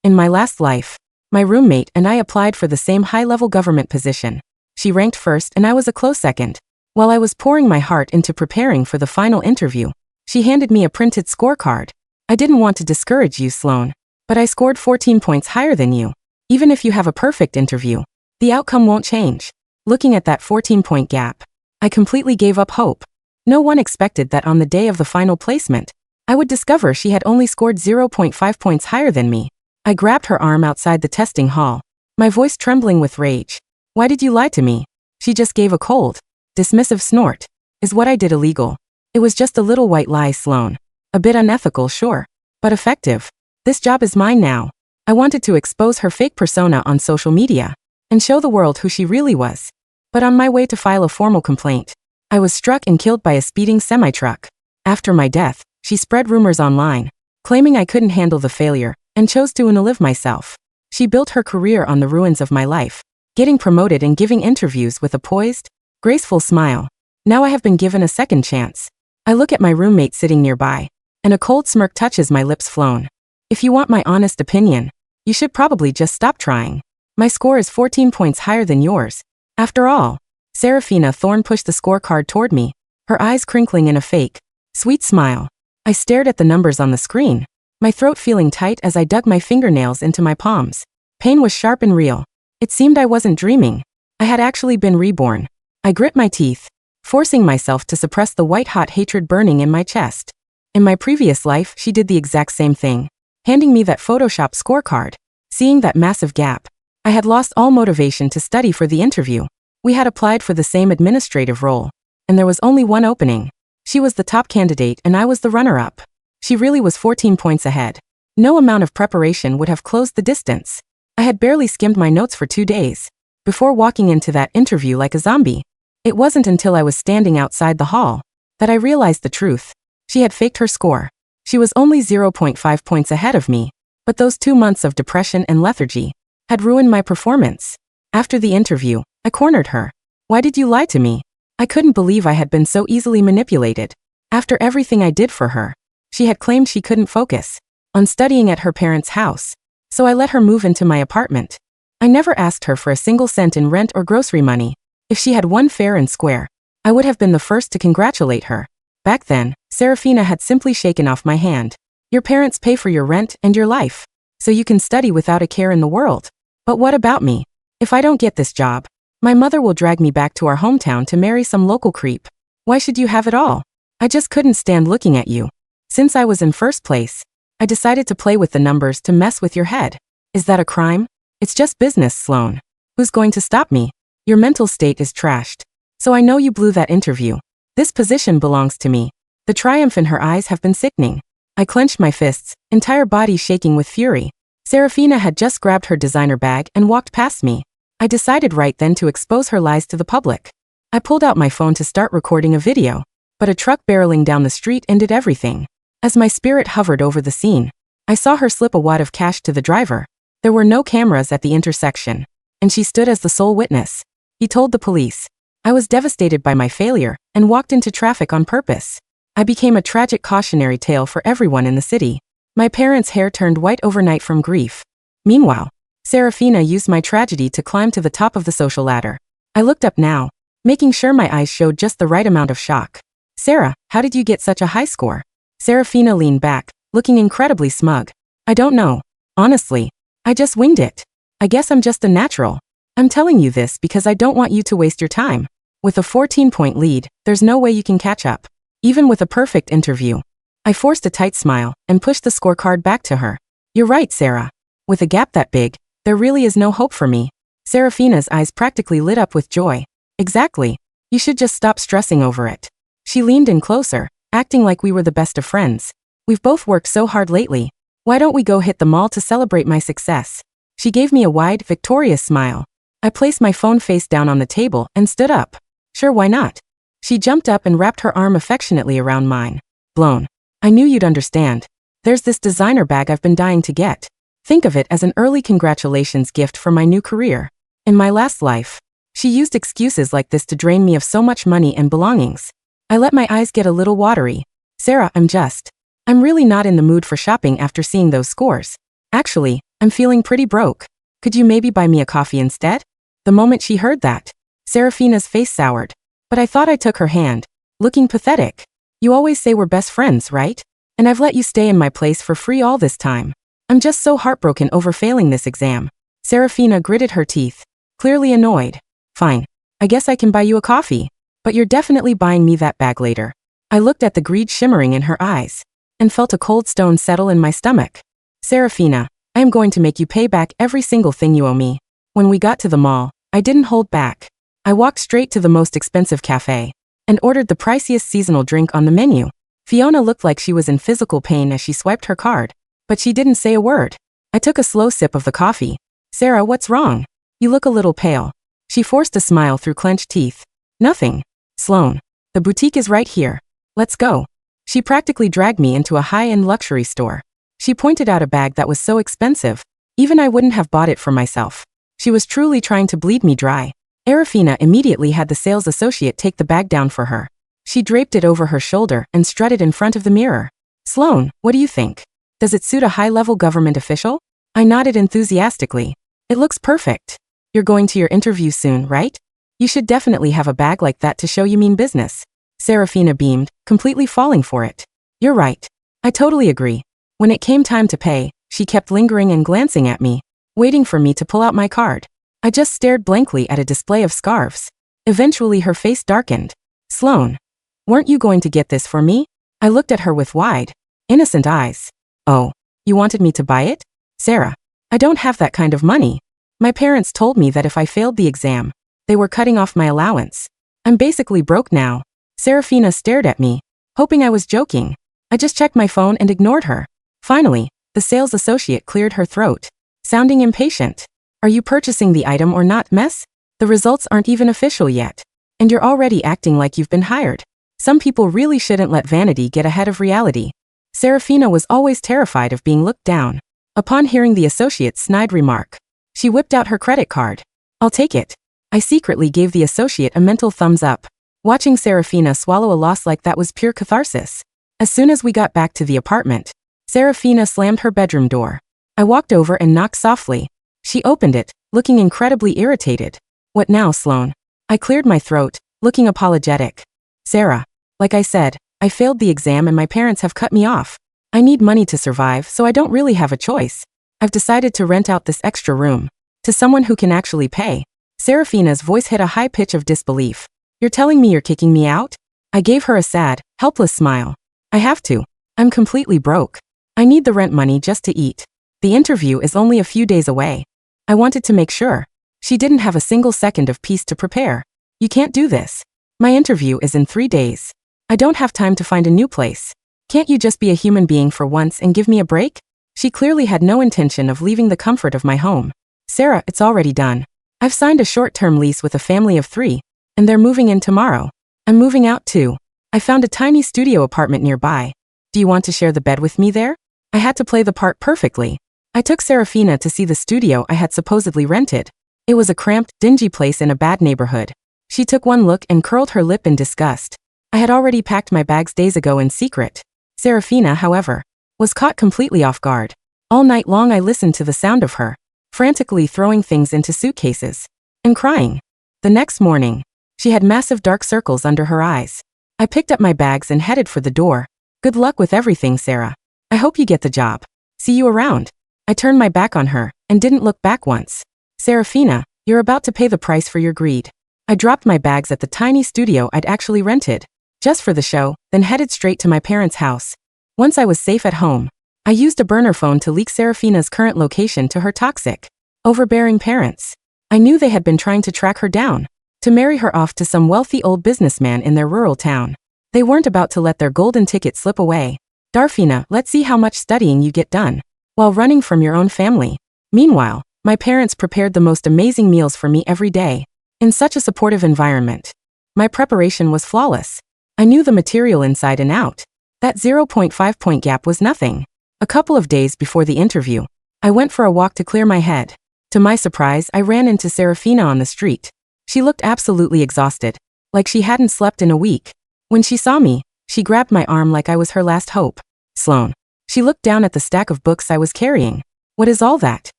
In my last life, my roommate and I applied for the same high-level government position. She ranked first and I was a close second. While I was pouring my heart into preparing for the final interview, she handed me a printed scorecard. I didn't want to discourage you, Sloan, but I scored 14 points higher than you. Even if you have a perfect interview, the outcome won't change. Looking at that 14-point gap, I completely gave up hope. No one expected that on the day of the final placement, I would discover she had only scored 0.5 points higher than me. I grabbed her arm outside the testing hall, my voice trembling with rage. Why did you lie to me? She just gave a cold, dismissive snort. Is what I did illegal? It was just a little white lie, Sloan. A bit unethical, sure, but effective. This job is mine now. I wanted to expose her fake persona on social media and show the world who she really was. But on my way to file a formal complaint, I was struck and killed by a speeding semi-truck. After my death, she spread rumors online, claiming I couldn't handle the failure and chose to unalive myself. She built her career on the ruins of my life, getting promoted and giving interviews with a poised, graceful smile. Now I have been given a second chance. I look at my roommate sitting nearby, and a cold smirk touches my lips. Flown. If you want my honest opinion, you should probably just stop trying. My score is 14 points higher than yours. After all, Serafina Thorne pushed the scorecard toward me, her eyes crinkling in a fake, sweet smile. I stared at the numbers on the screen, my throat feeling tight as I dug my fingernails into my palms. Pain was sharp and real. It seemed I wasn't dreaming. I had actually been reborn. I grit my teeth, forcing myself to suppress the white-hot hatred burning in my chest. In my previous life, she did the exact same thing, handing me that Photoshop scorecard. Seeing that massive gap, I had lost all motivation to study for the interview. We had applied for the same administrative role, and there was only one opening. She was the top candidate and I was the runner-up. She really was 14 points ahead. No amount of preparation would have closed the distance. I had barely skimmed my notes for 2 days before walking into that interview like a zombie. It wasn't until I was standing outside the hall that I realized the truth. She had faked her score. She was only 0.5 points ahead of me, but those 2 months of depression and lethargy had ruined my performance. After the interview, I cornered her. Why did you lie to me? I couldn't believe I had been so easily manipulated. After everything I did for her, she had claimed she couldn't focus on studying at her parents' house, so I let her move into my apartment. I never asked her for a single cent in rent or grocery money. If she had won fair and square, I would have been the first to congratulate her. Back then, Serafina had simply shaken off my hand. Your parents pay for your rent and your life, so you can study without a care in the world. But what about me? If I don't get this job, my mother will drag me back to our hometown to marry some local creep. Why should you have it all? I just couldn't stand looking at you. Since I was in first place, I decided to play with the numbers to mess with your head. Is that a crime? It's just business, Sloan. Who's going to stop me? Your mental state is trashed. So I know you blew that interview. This position belongs to me. The triumph in her eyes have been sickening. I clenched my fists, entire body shaking with fury. Serafina had just grabbed her designer bag and walked past me. I decided right then to expose her lies to the public. I pulled out my phone to start recording a video, but a truck barreling down the street ended everything. As my spirit hovered over the scene, I saw her slip a wad of cash to the driver. There were no cameras at the intersection, and she stood as the sole witness. He told the police. I was devastated by my failure and walked into traffic on purpose. I became a tragic cautionary tale for everyone in the city. My parents' hair turned white overnight from grief. Meanwhile, Serafina used my tragedy to climb to the top of the social ladder. I looked up now, making sure my eyes showed just the right amount of shock. Sarah, how did you get such a high score? Serafina leaned back, looking incredibly smug. I don't know. Honestly, I just winged it. I guess I'm just a natural. I'm telling you this because I don't want you to waste your time. With a 14-point lead, there's no way you can catch up. Even with a perfect interview. I forced a tight smile and pushed the scorecard back to her. You're right, Sarah. With a gap that big, there really is no hope for me. Serafina's eyes practically lit up with joy. Exactly. You should just stop stressing over it. She leaned in closer, acting like we were the best of friends. We've both worked so hard lately. Why don't we go hit the mall to celebrate my success? She gave me a wide, victorious smile. I placed my phone face down on the table and stood up. Sure, why not? She jumped up and wrapped her arm affectionately around mine. Blown. I knew you'd understand. There's this designer bag I've been dying to get. Think of it as an early congratulations gift for my new career. In my last life, she used excuses like this to drain me of so much money and belongings. I let my eyes get a little watery. Sarah, I'm really not in the mood for shopping after seeing those scores. Actually, I'm feeling pretty broke. Could you maybe buy me a coffee instead? The moment she heard that, Serafina's face soured. But I thought I took her hand, looking pathetic. You always say we're best friends, right? And I've let you stay in my place for free all this time. I'm just so heartbroken over failing this exam. Serafina gritted her teeth, clearly annoyed. Fine. I guess I can buy you a coffee. But you're definitely buying me that bag later. I looked at the greed shimmering in her eyes and felt a cold stone settle in my stomach. Serafina, I am going to make you pay back every single thing you owe me. When we got to the mall, I didn't hold back. I walked straight to the most expensive cafe and ordered the priciest seasonal drink on the menu. Fiona looked like she was in physical pain as she swiped her card, but she didn't say a word. I took a slow sip of the coffee. Sarah, what's wrong? You look a little pale. She forced a smile through clenched teeth. Nothing. Sloan, the boutique is right here. Let's go. She practically dragged me into a high-end luxury store. She pointed out a bag that was so expensive, even I wouldn't have bought it for myself. She was truly trying to bleed me dry. Serafina immediately had the sales associate take the bag down for her. She draped it over her shoulder and strutted in front of the mirror. Sloan, what do you think? Does it suit a high-level government official? I nodded enthusiastically. It looks perfect. You're going to your interview soon, right? You should definitely have a bag like that to show you mean business. Serafina beamed, completely falling for it. You're right. I totally agree. When it came time to pay, she kept lingering and glancing at me, waiting for me to pull out my card. I just stared blankly at a display of scarves. Eventually her face darkened. Sloan, weren't you going to get this for me? I looked at her with wide, innocent eyes. Oh, you wanted me to buy it? Sarah, I don't have that kind of money. My parents told me that if I failed the exam, they were cutting off my allowance. I'm basically broke now. Serafina stared at me, hoping I was joking. I just checked my phone and ignored her. Finally, the sales associate cleared her throat, sounding impatient. Are you purchasing the item or not, Mess? The results aren't even official yet. And you're already acting like you've been hired. Some people really shouldn't let vanity get ahead of reality. Serafina was always terrified of being looked down. Upon hearing the associate's snide remark, she whipped out her credit card. I'll take it. I secretly gave the associate a mental thumbs up. Watching Serafina swallow a loss like that was pure catharsis. As soon as we got back to the apartment, Serafina slammed her bedroom door. I walked over and knocked softly. She opened it, looking incredibly irritated. What now, Sloan? I cleared my throat, looking apologetic. Sarah, like I said, I failed the exam and my parents have cut me off. I need money to survive, so I don't really have a choice. I've decided to rent out this extra room to someone who can actually pay. Serafina's voice hit a high pitch of disbelief. You're telling me you're kicking me out? I gave her a sad, helpless smile. I have to. I'm completely broke. I need the rent money just to eat. The interview is only a few days away. I wanted to make sure. She didn't have a single second of peace to prepare. You can't do this. My interview is in 3 days. I don't have time to find a new place. Can't you just be a human being for once and give me a break? She clearly had no intention of leaving the comfort of my home. Sarah, it's already done. I've signed a short-term lease with a family of 3, and they're moving in tomorrow. I'm moving out too. I found a tiny studio apartment nearby. Do you want to share the bed with me there? I had to play the part perfectly. I took Serafina to see the studio I had supposedly rented. It was a cramped, dingy place in a bad neighborhood. She took one look and curled her lip in disgust. I had already packed my bags days ago in secret. Serafina, however, was caught completely off guard. All night long I listened to the sound of her, frantically throwing things into suitcases, and crying. The next morning, she had massive dark circles under her eyes. I picked up my bags and headed for the door. Good luck with everything, Sarah. I hope you get the job. See you around. I turned my back on her and didn't look back once. Serafina, you're about to pay the price for your greed. I dropped my bags at the tiny studio I'd actually rented, just for the show, then headed straight to my parents' house. Once I was safe at home, I used a burner phone to leak Serafina's current location to her toxic, overbearing parents. I knew they had been trying to track her down, to marry her off to some wealthy old businessman in their rural town. They weren't about to let their golden ticket slip away. Darfina, let's see how much studying you get done while running from your own family. Meanwhile, my parents prepared the most amazing meals for me every day, in such a supportive environment. My preparation was flawless. I knew the material inside and out. That 0.5 point gap was nothing. A couple of days before the interview, I went for a walk to clear my head. To my surprise, I ran into Serafina on the street. She looked absolutely exhausted, like she hadn't slept in a week. When she saw me, she grabbed my arm like I was her last hope. Sloan. She looked down at the stack of books I was carrying. What is all that?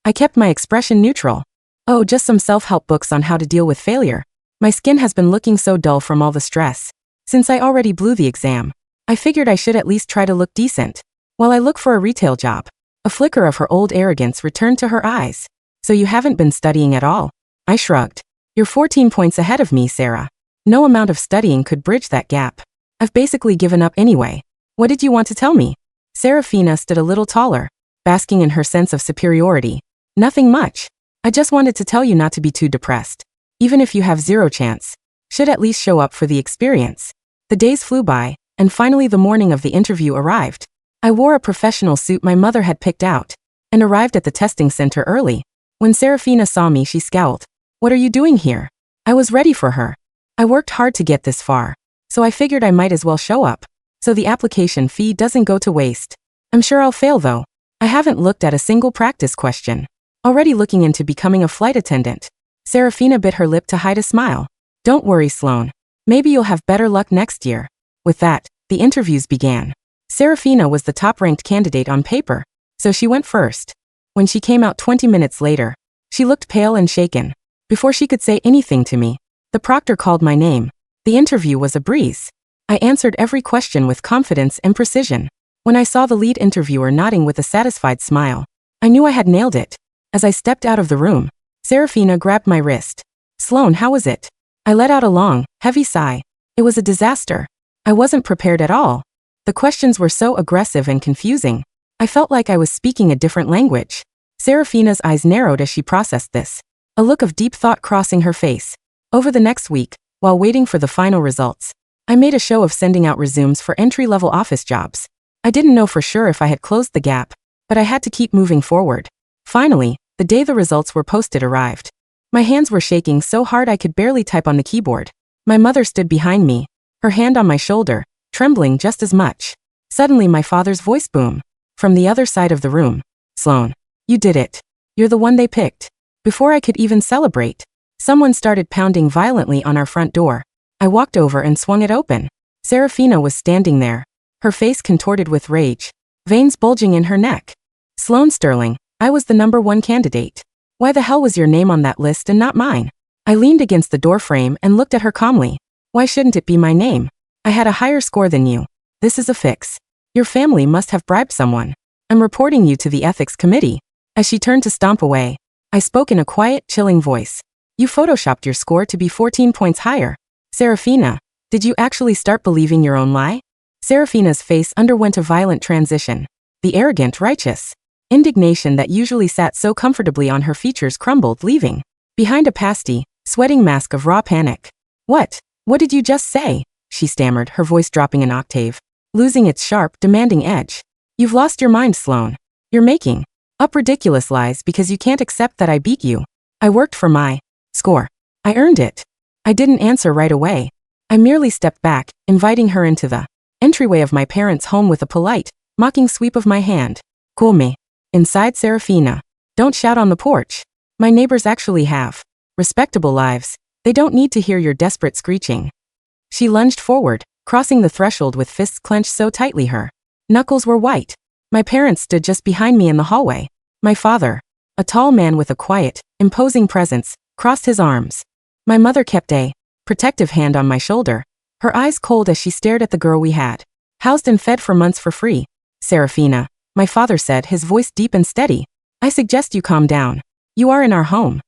I kept my expression neutral. Oh, just some self-help books on how to deal with failure. My skin has been looking so dull from all the stress. Since I already blew the exam, I figured I should at least try to look decent while I look for a retail job. A flicker of her old arrogance returned to her eyes. So you haven't been studying at all? I shrugged. You're 14 points ahead of me, Sarah. No amount of studying could bridge that gap. I've basically given up anyway. What did you want to tell me? Serafina stood a little taller, basking in her sense of superiority. Nothing much. I just wanted to tell you not to be too depressed. Even if you have zero chance, should at least show up for the experience. The days flew by, and finally the morning of the interview arrived. I wore a professional suit my mother had picked out, and arrived at the testing center early. When Serafina saw me, she scowled. What are you doing here? I was ready for her. I worked hard to get this far, so I figured I might as well show up, so the application fee doesn't go to waste. I'm sure I'll fail though. I haven't looked at a single practice question. Already looking into becoming a flight attendant. Serafina bit her lip to hide a smile. Don't worry, Sloan. Maybe you'll have better luck next year. With that, the interviews began. Serafina was the top-ranked candidate on paper, so she went first. When she came out 20 minutes later, she looked pale and shaken. Before she could say anything to me, the proctor called my name. The interview was a breeze. I answered every question with confidence and precision. When I saw the lead interviewer nodding with a satisfied smile, I knew I had nailed it. As I stepped out of the room, Serafina grabbed my wrist. Sloan, how was it? I let out a long, heavy sigh. It was a disaster. I wasn't prepared at all. The questions were so aggressive and confusing. I felt like I was speaking a different language. Serafina's eyes narrowed as she processed this, a look of deep thought crossing her face. Over the next week, while waiting for the final results, I made a show of sending out resumes for entry-level office jobs. I didn't know for sure if I had closed the gap, but I had to keep moving forward. Finally, the day the results were posted arrived. My hands were shaking so hard I could barely type on the keyboard. My mother stood behind me, her hand on my shoulder, trembling just as much. Suddenly my father's voice boomed from the other side of the room. Sloan, you did it. You're the one they picked. Before I could even celebrate, someone started pounding violently on our front door. I walked over and swung it open. Serafina was standing there, her face contorted with rage, veins bulging in her neck. Sloan Sterling, I was the #1 candidate. Why the hell was your name on that list and not mine? I leaned against the doorframe and looked at her calmly. Why shouldn't it be my name? I had a higher score than you. This is a fix. Your family must have bribed someone. I'm reporting you to the ethics committee. As she turned to stomp away, I spoke in a quiet, chilling voice. You photoshopped your score to be 14 points higher. Serafina, did you actually start believing your own lie? Serafina's face underwent a violent transition. The arrogant, righteous indignation that usually sat so comfortably on her features crumbled, leaving behind a pasty, sweating mask of raw panic. What did you just say? She stammered, her voice dropping an octave, losing its sharp, demanding edge. You've lost your mind, Sloan. You're making up ridiculous lies because you can't accept that I beat you. I worked for my score. I earned it. I didn't answer right away. I merely stepped back, inviting her into the entryway of my parents' home with a polite, mocking sweep of my hand. Cool me. Inside Serafina. Don't shout on the porch. My neighbors actually have respectable lives. They don't need to hear your desperate screeching. She lunged forward, crossing the threshold with fists clenched so tightly her knuckles were white. My parents stood just behind me in the hallway. My father, a tall man with a quiet, imposing presence, crossed his arms. My mother kept a protective hand on my shoulder, her eyes cold as she stared at the girl we had housed and fed for months for free. Serafina, my father said, his voice deep and steady. I suggest you calm down. You are in our home.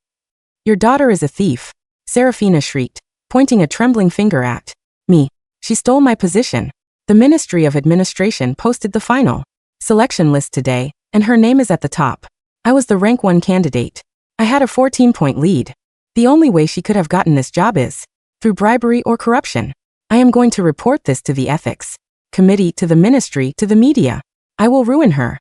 Your daughter is a thief. Serafina shrieked, pointing a trembling finger at me. She stole my position. The Ministry of Administration posted the final selection list today, and her name is at the top. I was the rank 1 candidate. I had a 14-point lead. The only way she could have gotten this job is through bribery or corruption. I am going to report this to the ethics committee, to the ministry, to the media. I will ruin her.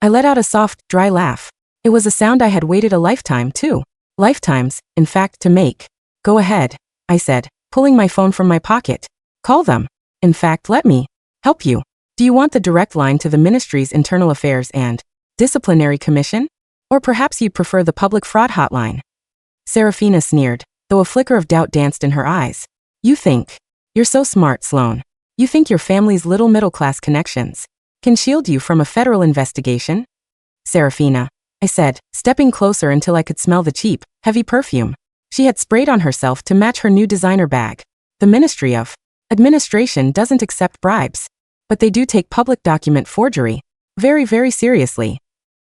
I let out a soft, dry laugh. It was a sound I had waited a lifetime, 2 lifetimes, in fact, to make. Go ahead, I said, pulling my phone from my pocket. Call them. In fact, let me help you. Do you want the direct line to the ministry's internal affairs and disciplinary commission? Or perhaps you'd prefer the public fraud hotline? Serafina sneered, though a flicker of doubt danced in her eyes. You think you're so smart, Sloan. You think your family's little middle-class connections can shield you from a federal investigation? Serafina, I said, stepping closer until I could smell the cheap, heavy perfume she had sprayed on herself to match her new designer bag. The Ministry of Administration doesn't accept bribes, but they do take public document forgery very, very seriously.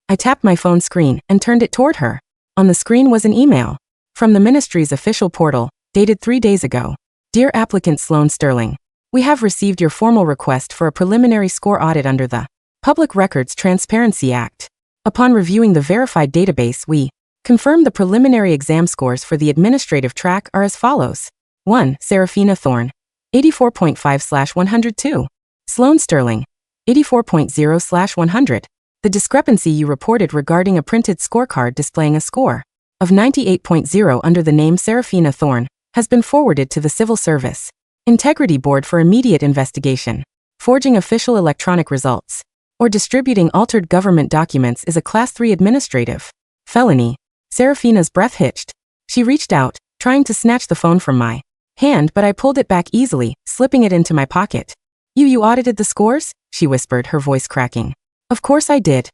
I tapped my phone screen and turned it toward her. On the screen was an email from the ministry's official portal, dated 3 days ago. Dear applicant Sloan Sterling, we have received your formal request for a preliminary score audit under the Public Records Transparency Act. Upon reviewing the verified database, we confirm the preliminary exam scores for the administrative track are as follows. 1. Serafina Thorne, 84.5/102. Sloan Sterling, 84.0/100. The discrepancy you reported regarding a printed scorecard displaying a score of 98.0 under the name Serafina Thorne has been forwarded to the Civil Service Integrity Board for immediate investigation. Forging official electronic results or distributing altered government documents is a Class 3 administrative felony. Serafina's breath hitched. She reached out, trying to snatch the phone from my hand, but I pulled it back easily, slipping it into my pocket. You audited the scores? She whispered, her voice cracking. Of course I did,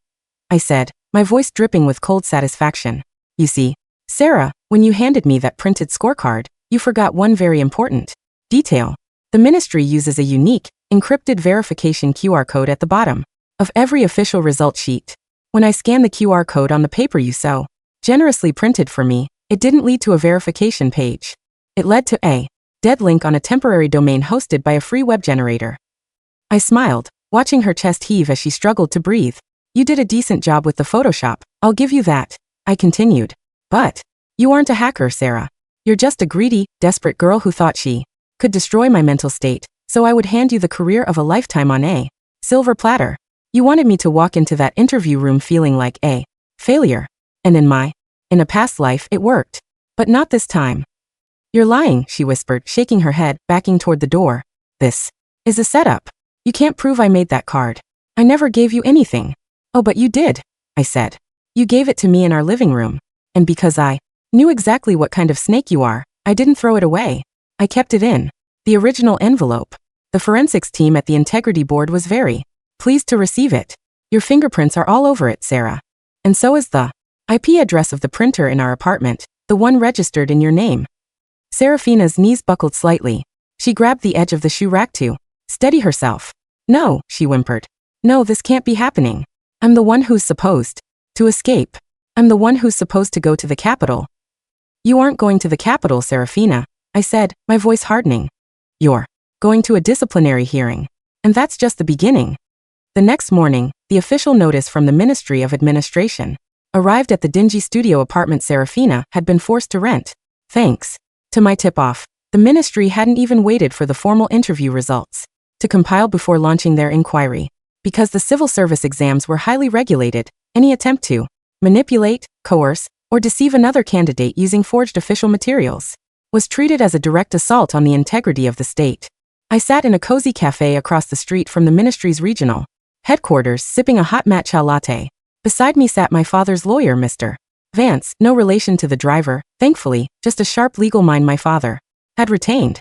I said, my voice dripping with cold satisfaction. You see, Sarah, when you handed me that printed scorecard, you forgot one very important detail. The ministry uses a unique, encrypted verification QR code at the bottom of every official result sheet. When I scanned the QR code on the paper you so generously printed for me, it didn't lead to a verification page. It led to a dead link on a temporary domain hosted by a free web generator. I smiled, watching her chest heave as she struggled to breathe. You did a decent job with the Photoshop, I'll give you that, I continued. But you aren't a hacker, Sarah. You're just a greedy, desperate girl who thought she could destroy my mental state, so I would hand you the career of a lifetime on a silver platter. You wanted me to walk into that interview room feeling like a failure. And in a past life, it worked. But not this time. You're lying, she whispered, shaking her head, backing toward the door. This is a setup. You can't prove I made that card. I never gave you anything. Oh, but you did, I said. You gave it to me in our living room. And because I knew exactly what kind of snake you are, I didn't throw it away. I kept it in the original envelope. The forensics team at the Integrity Board was very pleased to receive it. Your fingerprints are all over it, Sarah. And so is the IP address of the printer in our apartment, the one registered in your name. Serafina's knees buckled slightly. She grabbed the edge of the shoe rack to steady herself. No, she whimpered. No, this can't be happening. I'm the one who's supposed to escape. I'm the one who's supposed to go to the capital. You aren't going to the capital, Serafina, I said, my voice hardening. You're going to a disciplinary hearing. And that's just the beginning. The next morning, the official notice from the Ministry of Administration arrived at the dingy studio apartment Serafina had been forced to rent. Thanks to my tip-off, the ministry hadn't even waited for the formal interview results to compile before launching their inquiry. Because the civil service exams were highly regulated, any attempt to manipulate, coerce, or deceive another candidate using forged official materials was treated as a direct assault on the integrity of the state. I sat in a cozy cafe across the street from the ministry's regional headquarters, sipping a hot matcha latte. Beside me sat my father's lawyer, Mr. Vance, no relation to the driver, thankfully, just a sharp legal mind my father had retained.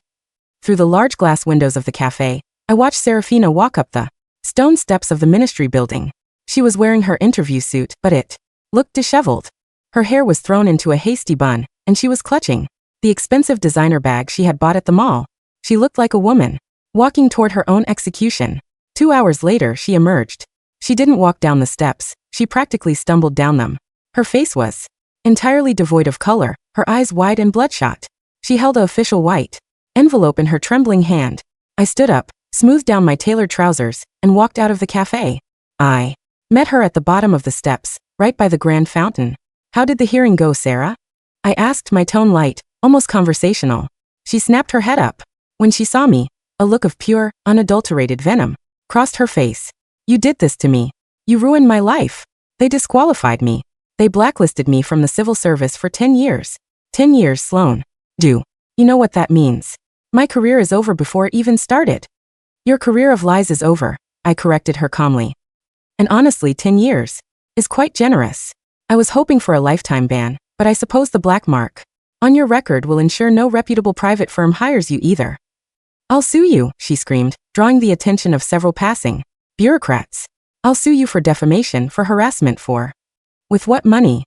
Through the large glass windows of the cafe, I watched Serafina walk up the stone steps of the ministry building. She was wearing her interview suit, but it looked disheveled. Her hair was thrown into a hasty bun, and she was clutching the expensive designer bag she had bought at the mall. She looked like a woman walking toward her own execution. 2 hours later, she emerged. She didn't walk down the steps, she practically stumbled down them. Her face was entirely devoid of color, her eyes wide and bloodshot. She held an official white envelope in her trembling hand. I stood up, smoothed down my tailored trousers, and walked out of the cafe. I met her at the bottom of the steps, right by the grand fountain. How did the hearing go, Sarah? I asked, my tone light, almost conversational. She snapped her head up. When she saw me, a look of pure, unadulterated venom crossed her face. You did this to me. You ruined my life. They disqualified me. They blacklisted me from the civil service for 10 years. 10 years, Sloan. Do you know what that means? My career is over before it even started. Your career of lies is over, I corrected her calmly. And honestly, 10 years is quite generous. I was hoping for a lifetime ban, but I suppose the black mark on your record will ensure no reputable private firm hires you either. I'll sue you, she screamed, drawing the attention of several passing bureaucrats. I'll sue you for defamation, for harassment, for With what money?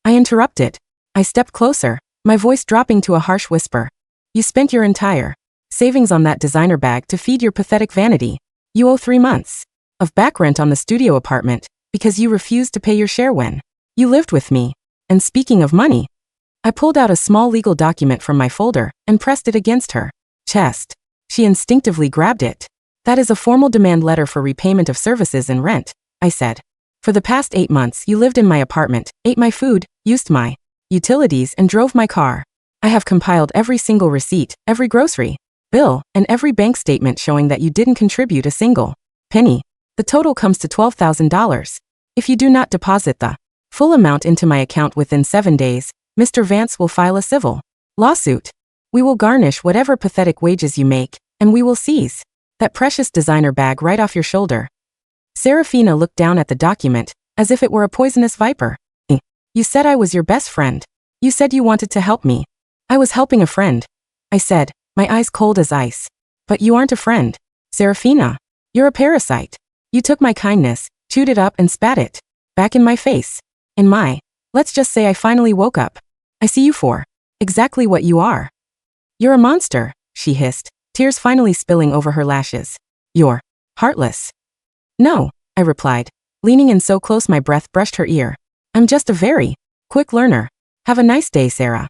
I interrupted. I stepped closer, my voice dropping to a harsh whisper. You spent your entire savings on that designer bag to feed your pathetic vanity. You owe 3 months of back rent on the studio apartment because you refused to pay your share when you lived with me. And speaking of money, I pulled out a small legal document from my folder and pressed it against her chest. She instinctively grabbed it. That is a formal demand letter for repayment of services and rent, I said. For the past 8 months, you lived in my apartment, ate my food, used my utilities, and drove my car. I have compiled every single receipt, every grocery bill, and every bank statement showing that you didn't contribute a single penny. The total comes to $12,000. If you do not deposit the full amount into my account within 7 days, Mr. Vance will file a civil lawsuit. We will garnish whatever pathetic wages you make, and we will seize that precious designer bag right off your shoulder. Serafina looked down at the document, as if it were a poisonous viper. You said I was your best friend. You said you wanted to help me. I was helping a friend, I said, my eyes cold as ice. But you aren't a friend, Serafina. You're a parasite. You took my kindness, chewed it up and spat it back in my face. Let's just say I finally woke up. I see you for exactly what you are. You're a monster, she hissed, tears finally spilling over her lashes. You're heartless. No, I replied, leaning in so close my breath brushed her ear. I'm just a very quick learner. Have a nice day, Sarah.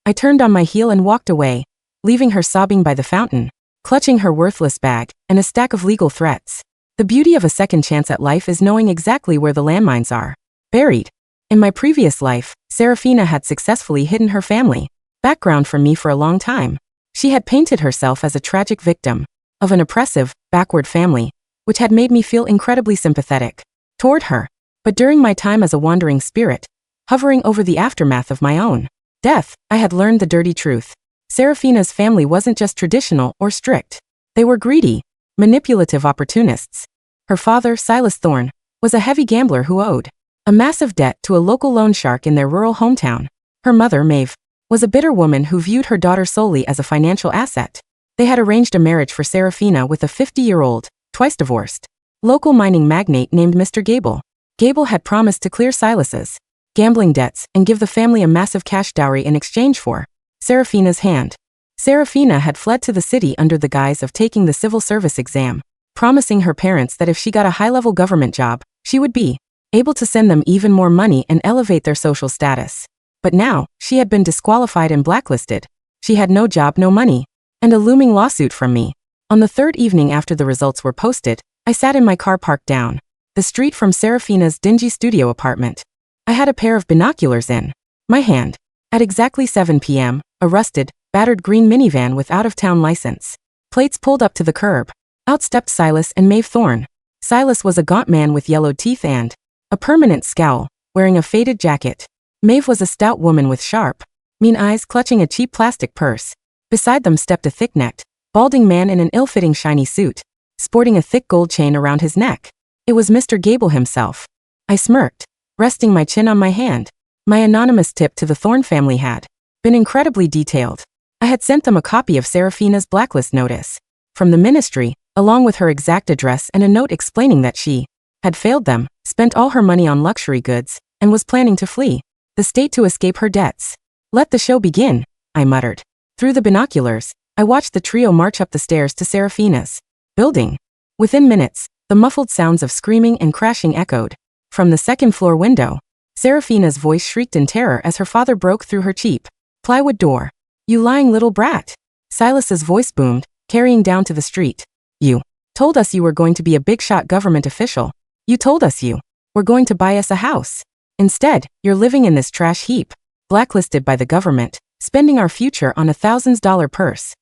I turned on my heel and walked away, leaving her sobbing by the fountain, clutching her worthless bag and a stack of legal threats. The beauty of a second chance at life is knowing exactly where the landmines are buried. In my previous life, Serafina had successfully hidden her family background from me for a long time. She had painted herself as a tragic victim of an oppressive, backward family, which had made me feel incredibly sympathetic toward her. But during my time as a wandering spirit, hovering over the aftermath of my own death, I had learned the dirty truth. Serafina's family wasn't just traditional or strict. They were greedy, manipulative opportunists. Her father, Silas Thorne, was a heavy gambler who owed a massive debt to a local loan shark in their rural hometown. Her mother, Maeve, was a bitter woman who viewed her daughter solely as a financial asset. They had arranged a marriage for Serafina with a 50-year-old, twice divorced, local mining magnate named Mr. Gable. Gable had promised to clear Silas's gambling debts and give the family a massive cash dowry in exchange for Serafina's hand. Serafina had fled to the city under the guise of taking the civil service exam, promising her parents that if she got a high-level government job, she would be able to send them even more money and elevate their social status. But now, she had been disqualified and blacklisted. She had no job, no money, and a looming lawsuit from me. On the third evening after the results were posted, I sat in my car parked down the street from Serafina's dingy studio apartment. I had a pair of binoculars in my hand. At exactly 7 p.m., a rusted, battered green minivan with out-of-town license plates pulled up to the curb. Out stepped Silas and Maeve Thorne. Silas was a gaunt man with yellowed teeth and a permanent scowl, wearing a faded jacket. Maeve was a stout woman with sharp, mean eyes clutching a cheap plastic purse. Beside them stepped a thick-necked, balding man in an ill-fitting shiny suit, sporting a thick gold chain around his neck. It was Mr. Gable himself. I smirked, resting my chin on my hand. My anonymous tip to the Thorne family had been incredibly detailed. I had sent them a copy of Serafina's blacklist notice from the ministry, along with her exact address and a note explaining that she had failed them, spent all her money on luxury goods, and was planning to flee the state to escape her debts. Let the show begin, I muttered. Through the binoculars, I watched the trio march up the stairs to Serafina's building. Within minutes, the muffled sounds of screaming and crashing echoed from the second-floor window. Serafina's voice shrieked in terror as her father broke through her cheap plywood door. You lying little brat. Silas's voice boomed, carrying down to the street. You told us you were going to be a big-shot government official. You told us you were going to buy us a house. Instead, you're living in this trash heap, blacklisted by the government, spending our future on $1,000 purse.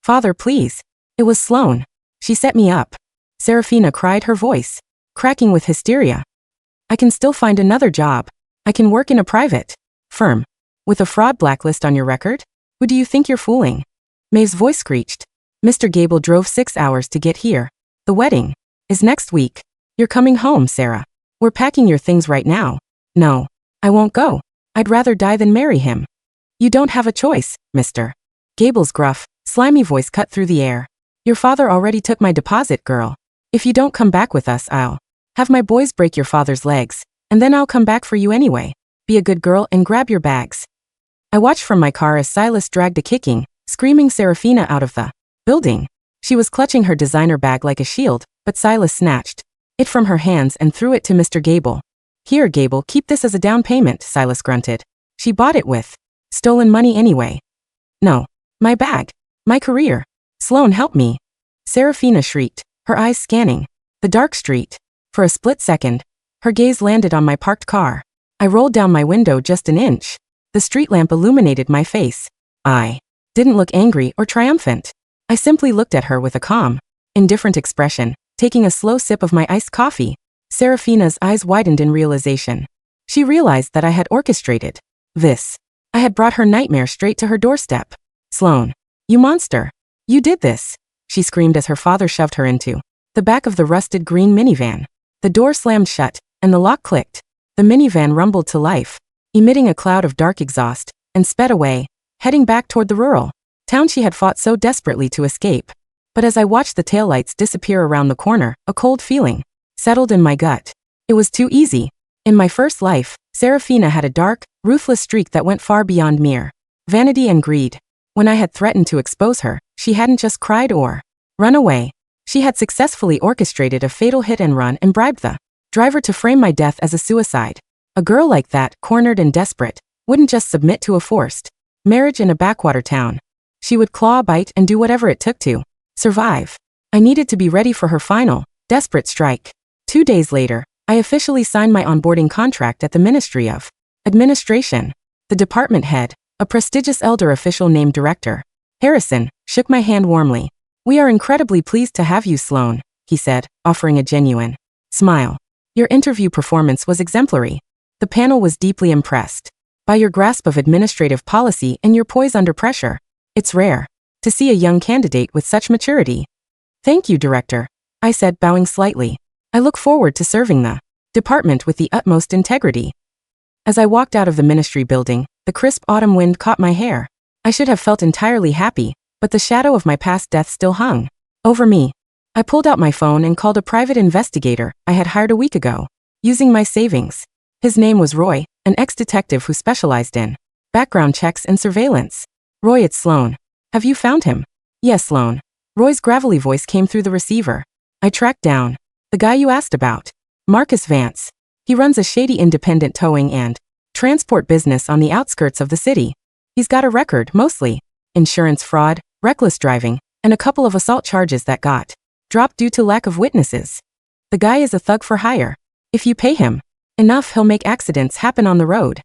Father, please. It was Sloan. She set me up. Serafina cried, her voice cracking with hysteria. I can still find another job. I can work in a private firm. With a fraud blacklist on your record? Who do you think you're fooling? Maeve's voice screeched. Mr. Gable drove 6 hours to get here. The wedding is next week. You're coming home, Sarah. We're packing your things right now. No, I won't go. I'd rather die than marry him. You don't have a choice, Mr. Gable's gruff, slimy voice cut through the air. Your father already took my deposit, girl. If you don't come back with us, I'll have my boys break your father's legs, and then I'll come back for you anyway. Be a good girl and grab your bags. I watched from my car as Silas dragged a kicking, screaming Serafina out of the building. She was clutching her designer bag like a shield, but Silas snatched it from her hands and threw it to Mr. Gable. Here, Gable, keep this as a down payment, Silas grunted. She bought it with stolen money anyway. No. My bag. My career. Sloan, help me. Serafina shrieked, her eyes scanning the dark street. For a split second, her gaze landed on my parked car. I rolled down my window just an inch. The street lamp illuminated my face. I didn't look angry or triumphant. I simply looked at her with a calm, indifferent expression, taking a slow sip of my iced coffee. Serafina's eyes widened in realization. She realized that I had orchestrated this. I had brought her nightmare straight to her doorstep. Sloan, you monster. You did this, she screamed as her father shoved her into the back of the rusted green minivan. The door slammed shut, and the lock clicked. The minivan rumbled to life, emitting a cloud of dark exhaust, and sped away, heading back toward the rural town she had fought so desperately to escape. But as I watched the taillights disappear around the corner, a cold feeling settled in my gut. It was too easy. In my first life, Serafina had a dark, ruthless streak that went far beyond mere vanity and greed. When I had threatened to expose her, she hadn't just cried or run away. She had successfully orchestrated a fatal hit and run and bribed the driver to frame my death as a suicide. A girl like that, cornered and desperate, wouldn't just submit to a forced marriage in a backwater town. She would claw, bite, and do whatever it took to survive. I needed to be ready for her final, desperate strike. 2 days later, I officially signed my onboarding contract at the Ministry of Administration. The department head, a prestigious elder official named Director Harrison, shook my hand warmly. We are incredibly pleased to have you, Sloan, he said, offering a genuine smile. Your interview performance was exemplary. The panel was deeply impressed by your grasp of administrative policy and your poise under pressure. It's rare to see a young candidate with such maturity. Thank you, Director, I said, bowing slightly. I look forward to serving the department with the utmost integrity. As I walked out of the ministry building, the crisp autumn wind caught my hair. I should have felt entirely happy, but the shadow of my past death still hung over me. I pulled out my phone and called a private investigator I had hired a week ago, using my savings. His name was Roy, an ex-detective who specialized in background checks and surveillance. Roy, it's Sloan. Have you found him? Yes, Sloan. Roy's gravelly voice came through the receiver. I tracked down the guy you asked about, Marcus Vance. He runs a shady independent towing and transport business on the outskirts of the city. He's got a record, mostly insurance fraud, reckless driving, and a couple of assault charges that got dropped due to lack of witnesses. The guy is a thug for hire. If you pay him enough, he'll make accidents happen on the road.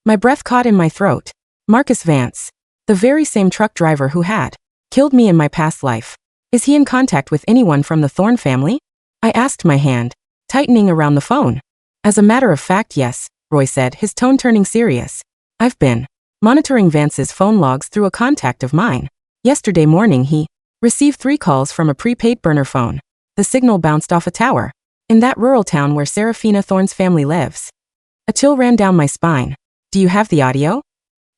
My breath caught in my throat. Marcus Vance, the very same truck driver who had killed me in my past life. Is he in contact with anyone from the Thorne family? I asked, my hand tightening around the phone. As a matter of fact, yes, Roy said, his tone turning serious. I've been monitoring Vance's phone logs through a contact of mine. Yesterday morning he received 3 calls from a prepaid burner phone. The signal bounced off a tower in that rural town where Serafina Thorne's family lives. A chill ran down my spine. Do you have the audio?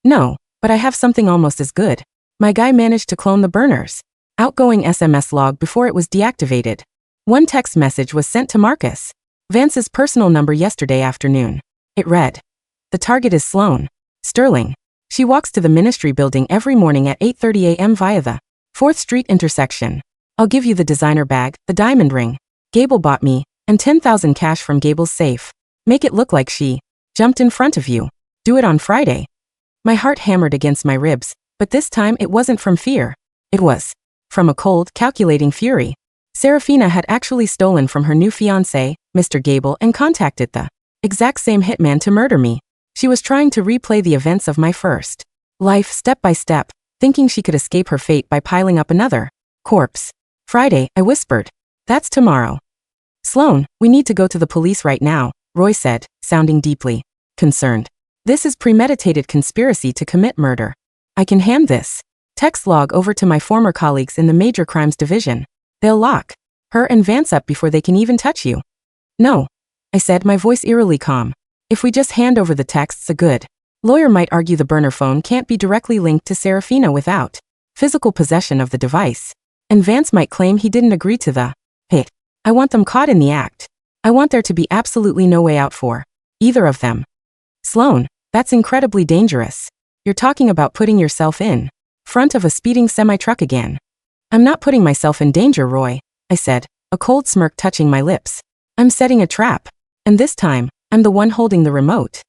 No, but I have something almost as good. My guy managed to clone the burner's outgoing SMS log before it was deactivated. One text message was sent to Marcus Vance's personal number yesterday afternoon. It read, "The target is Sloan Sterling. She walks to the ministry building every morning at 8:30 a.m. via the 4th Street intersection. I'll give you the designer bag, the diamond ring Gable bought me, and 10,000 cash from Gable's safe. Make it look like she jumped in front of you. Do it on Friday." My heart hammered against my ribs, but this time it wasn't from fear. It was from a cold, calculating fury. Serafina had actually stolen from her new fiancé, Mr. Gable, and contacted the exact same hitman to murder me. She was trying to replay the events of my first life step by step, thinking she could escape her fate by piling up another corpse. Friday, I whispered. That's tomorrow. Sloan, we need to go to the police right now, Roy said, sounding deeply concerned. This is premeditated conspiracy to commit murder. I can hand this text log over to my former colleagues in the Major Crimes Division. They'll lock her and Vance up before they can even touch you. No, I said, my voice eerily calm. If we just hand over the texts, a good lawyer might argue the burner phone can't be directly linked to Serafina without physical possession of the device. And Vance might claim he didn't agree to the hit. I want them caught in the act. I want there to be absolutely no way out for Either of them. Sloan, that's incredibly dangerous. You're talking about putting yourself in front of a speeding semi-truck again. I'm not putting myself in danger, Roy, I said, a cold smirk touching my lips. I'm setting a trap. And this time, I'm the one holding the remote.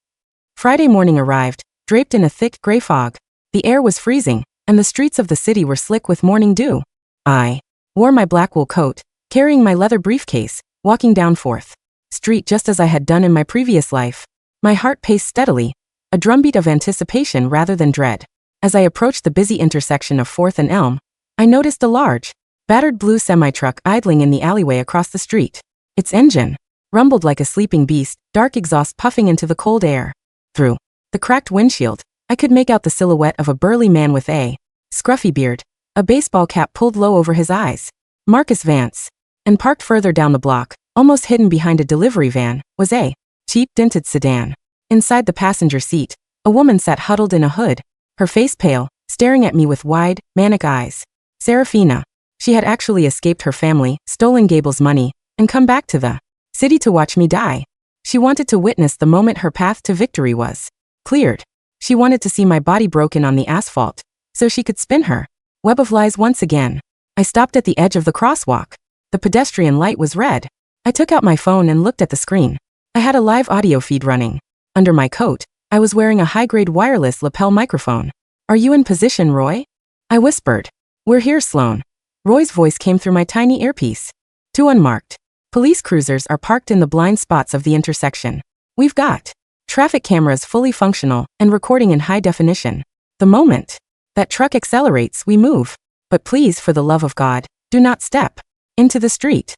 Friday morning arrived, draped in a thick gray fog. The air was freezing, and the streets of the city were slick with morning dew. I wore my black wool coat, carrying my leather briefcase, walking down 4th Street just as I had done in my previous life. My heart paced steadily, a drumbeat of anticipation rather than dread. As I approached the busy intersection of 4th and Elm, I noticed a large, battered blue semi-truck idling in the alleyway across the street. Its engine rumbled like a sleeping beast, dark exhaust puffing into the cold air. Through the cracked windshield, I could make out the silhouette of a burly man with a scruffy beard, a baseball cap pulled low over his eyes. Marcus Vance. And parked further down the block, almost hidden behind a delivery van, was a cheap, dented sedan. Inside the passenger seat, a woman sat huddled in a hood, her face pale, staring at me with wide, manic eyes. Serafina. She had actually escaped her family, stolen Gable's money, and come back to the city to watch me die. She wanted to witness the moment her path to victory was cleared. She wanted to see my body broken on the asphalt, so she could spin her web of lies once again. I stopped at the edge of the crosswalk. The pedestrian light was red. I took out my phone and looked at the screen. I had a live audio feed running. Under my coat, I was wearing a high-grade wireless lapel microphone. Are you in position, Roy? I whispered. We're here, Sloan. Roy's voice came through my tiny earpiece. 2 unmarked police cruisers are parked in the blind spots of the intersection. We've got traffic cameras fully functional and recording in high definition. The moment that truck accelerates, we move. But please, for the love of God, do not step into the street.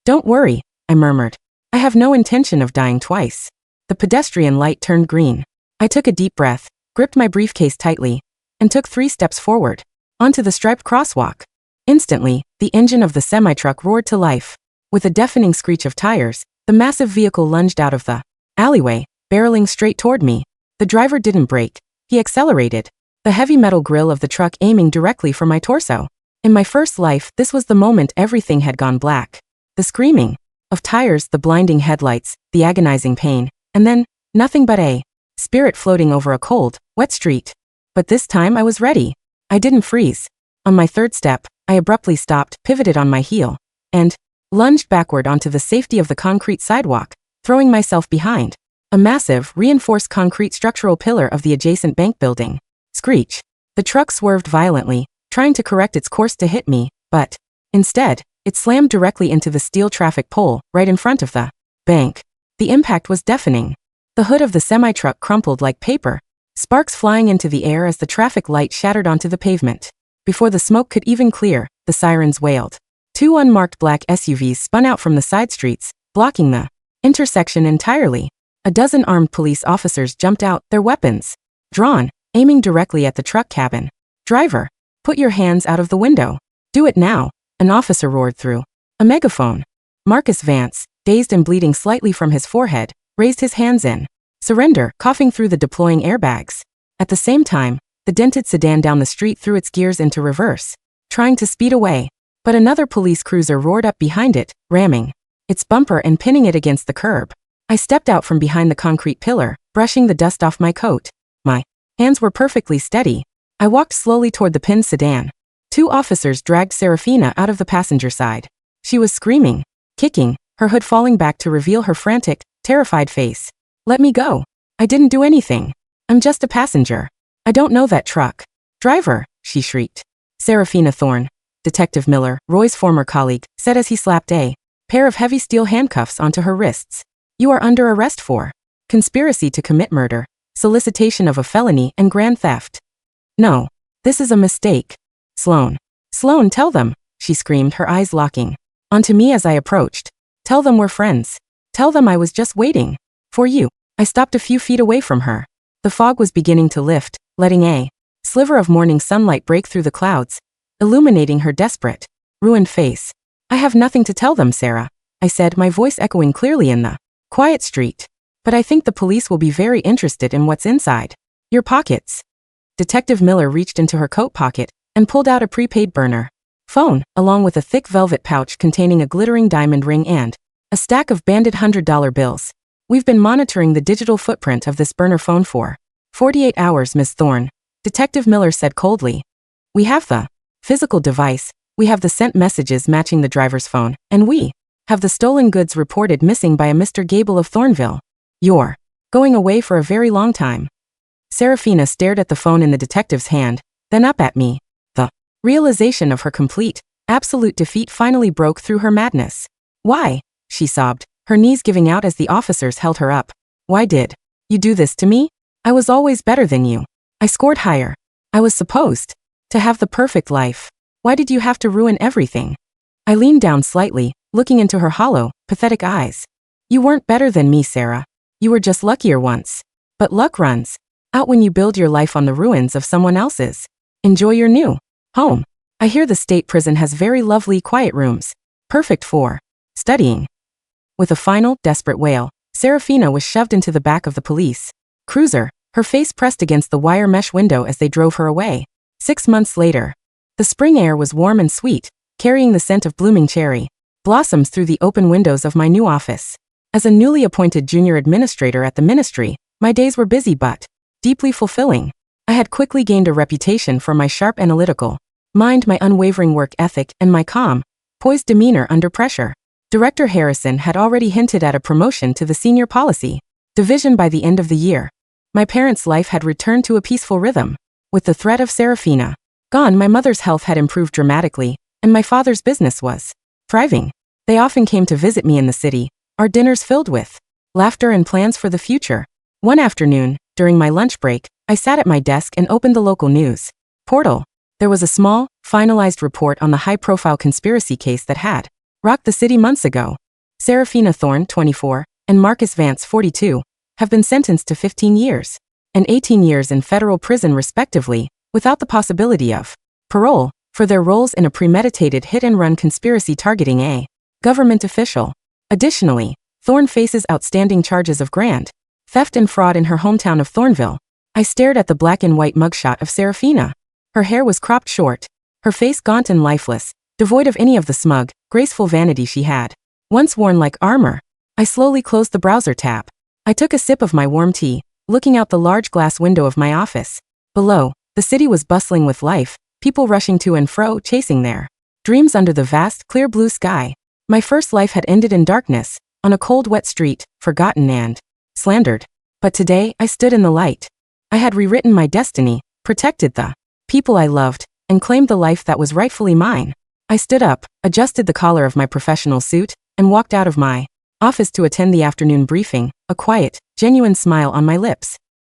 Don't worry, I murmured. I have no intention of dying twice. The pedestrian light turned green. I took a deep breath, gripped my briefcase tightly, and took 3 steps forward, onto the striped crosswalk. Instantly, the engine of the semi-truck roared to life. With a deafening screech of tires, the massive vehicle lunged out of the alleyway, barreling straight toward me. The driver didn't brake. He accelerated, the heavy metal grille of the truck aiming directly for my torso. In my first life, this was the moment everything had gone black. The screaming of tires, the blinding headlights, the agonizing pain, and then, nothing but a spirit floating over a cold, wet street. But this time I was ready. I didn't freeze. On my 3rd step, I abruptly stopped, pivoted on my heel, and lunged backward onto the safety of the concrete sidewalk, throwing myself behind a massive, reinforced concrete structural pillar of the adjacent bank building. Screech. The truck swerved violently, trying to correct its course to hit me, but instead, it slammed directly into the steel traffic pole right in front of the bank. The impact was deafening. The hood of the semi-truck crumpled like paper, sparks flying into the air as the traffic light shattered onto the pavement. Before the smoke could even clear, the sirens wailed. 2 unmarked black SUVs spun out from the side streets, blocking the intersection entirely. A dozen armed police officers jumped out, their weapons drawn, aiming directly at the truck cabin. Driver, put your hands out of the window. Do it now, an officer roared through a megaphone. Marcus Vance, dazed and bleeding slightly from his forehead, raised his hands in surrender, coughing through the deploying airbags. At the same time, the dented sedan down the street threw its gears into reverse, trying to speed away. But another police cruiser roared up behind it, ramming its bumper and pinning it against the curb. I stepped out from behind the concrete pillar, brushing the dust off my coat. My hands were perfectly steady. I walked slowly toward the pinned sedan. 2 officers dragged Serafina out of the passenger side. She was screaming, kicking, her hood falling back to reveal her frantic, terrified face. Let me go. I didn't do anything. I'm just a passenger. I don't know that truck. Driver, she shrieked. Serafina Thorne, Detective Miller, Roy's former colleague, said as he slapped a pair of heavy steel handcuffs onto her wrists. You are under arrest for conspiracy to commit murder, solicitation of a felony, and grand theft. No, this is a mistake. Sloan. Sloan, tell them, she screamed, her eyes locking onto me as I approached. Tell them we're friends. Tell them I was just waiting for you. I stopped a few feet away from her. The fog was beginning to lift, letting a sliver of morning sunlight break through the clouds, illuminating her desperate, ruined face. I have nothing to tell them, Sarah, I said, my voice echoing clearly in the quiet street. But I think the police will be very interested in what's inside your pockets. Detective Miller reached into her coat pocket and pulled out a prepaid burner phone, along with a thick velvet pouch containing a glittering diamond ring and a stack of banded $100 bills. We've been monitoring the digital footprint of this burner phone for 48 hours, Miss Thorne, Detective Miller said coldly. We have the physical device, we have the sent messages matching the driver's phone, and we have the stolen goods reported missing by a Mr. Gable of Thornville. You're going away for a very long time. Serafina stared at the phone in the detective's hand, then up at me. The realization of her complete, absolute defeat finally broke through her madness. Why? She sobbed, her knees giving out as the officers held her up. Why did you do this to me? I was always better than you. I scored higher. I was supposed to have the perfect life. Why did you have to ruin everything? I leaned down slightly, looking into her hollow, pathetic eyes. You weren't better than me, Sarah. You were just luckier once. But luck runs out when you build your life on the ruins of someone else's. Enjoy your new home. I hear the state prison has very lovely quiet rooms, perfect for studying. With a final, desperate wail, Serafina was shoved into the back of the police cruiser, her face pressed against the wire mesh window as they drove her away. 6 months later, the spring air was warm and sweet, carrying the scent of blooming cherry blossoms through the open windows of my new office. As a newly appointed junior administrator at the ministry, my days were busy but deeply fulfilling. I had quickly gained a reputation for my sharp analytical mind, my unwavering work ethic, and my calm, poised demeanor under pressure. Director Harrison had already hinted at a promotion to the senior policy division by the end of the year. My parents' life had returned to a peaceful rhythm. With the threat of Serafina gone, my mother's health had improved dramatically, and my father's business was thriving. They often came to visit me in the city, our dinners filled with laughter and plans for the future. One afternoon, during my lunch break, I sat at my desk and opened the local news portal. There was a small, finalized report on the high-profile conspiracy case that had rocked the city months ago. Serafina Thorne, 24, and Marcus Vance, 42, have been sentenced to 15 years and 18 years in federal prison respectively, without the possibility of parole, for their roles in a premeditated hit-and-run conspiracy targeting a government official. Additionally, Thorne faces outstanding charges of grand theft and fraud in her hometown of Thornville. I stared at the black and white mugshot of Serafina. Her hair was cropped short, her face gaunt and lifeless, devoid of any of the smug, graceful vanity she had once worn like armor. I slowly closed the browser tab. I took a sip of my warm tea, looking out the large glass window of my office. Below, the city was bustling with life, people rushing to and fro, chasing their dreams under the vast, clear blue sky. My first life had ended in darkness, on a cold, wet street, forgotten and slandered. But today, I stood in the light. I had rewritten my destiny, protected the people I loved, and claimed the life that was rightfully mine. I stood up, adjusted the collar of my professional suit, and walked out of my office to attend the afternoon briefing, a quiet, genuine smile on my lips.